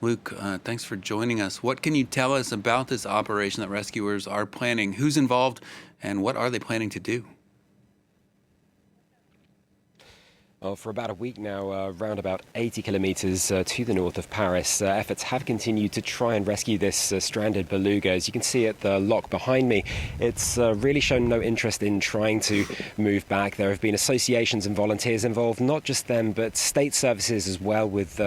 Luke, thanks for joining us. What can you tell us about this operation that rescuers are planning? Who's involved, and what are they planning to do? Well, for about a week now, around about 80 kilometers to the north of Paris, efforts have continued to try and rescue this stranded beluga. As you can see at the lock behind me, it's really shown no interest in trying to move back. There have been associations and volunteers involved, not just them, but state services as well, with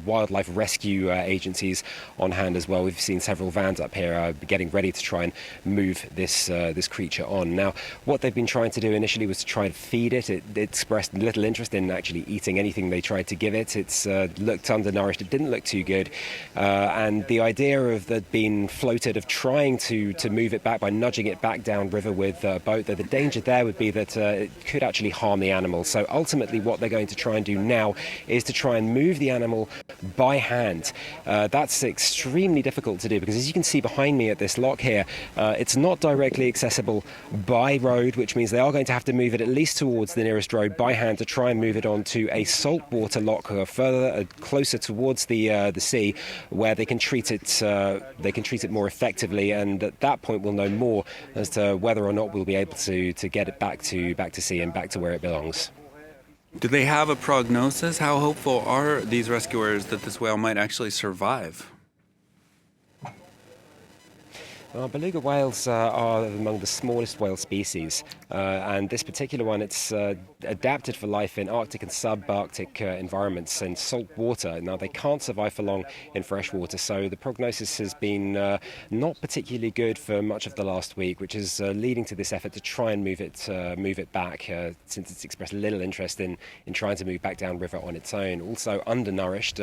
wildlife rescue agencies on hand as well. We've seen several vans up here getting ready to try and move this creature on. Now, what they've been trying to do initially was to try and feed it. It expressed little interest in actually eating anything they tried to give it. It's looked undernourished. It didn't look too good. And the idea of that being floated, of trying to move it back by nudging it back downriver with a boat, the danger there would be that it could actually harm the animal. So ultimately what they're going to try and do now is to try and move the animal by hand. That's extremely difficult to do because, as you can see behind me at this lock here, it's not directly accessible by road, which means they are going to have to move it at least towards the nearest road by hand to try and move it onto a saltwater lock further closer towards the sea, where they can treat it more effectively, and at that point we'll know more as to whether or not we'll be able to get it back to sea and back to where it belongs. Do they have a prognosis? How hopeful are these rescuers that this whale might actually survive? Beluga whales are among the smallest whale species, and this particular one, it's adapted for life in Arctic and subarctic environments in salt water. Now, they can't survive for long in fresh water, so the prognosis has been not particularly good for much of the last week, which is leading to this effort to try and move it back, since it's expressed little interest in trying to move back downriver on its own. Also undernourished,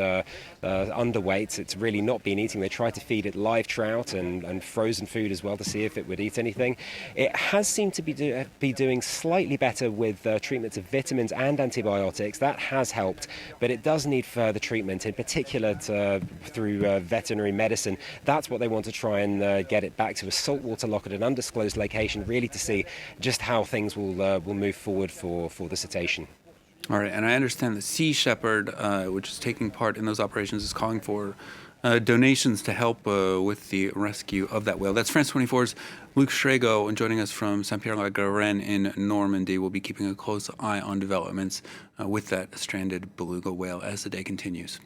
underweight. It's really not been eating. They tried to feed it live trout and frozen food as well to see if it would eat anything. It has seemed to be doing slightly better with treatments of vitamins and antibiotics. That has helped, but it does need further treatment, in particular through veterinary medicine. That's what they want to try and get it back to a saltwater lock at an undisclosed location, really to see just how things will move forward for the cetacean. All right, and I understand the Sea Shepherd, which is taking part in those operations, is calling for donations to help with the rescue of that whale. That's France 24's Luke Strego, and joining us from Saint-Pierre-la-Garenne in Normandy. We'll be keeping a close eye on developments with that stranded beluga whale as the day continues.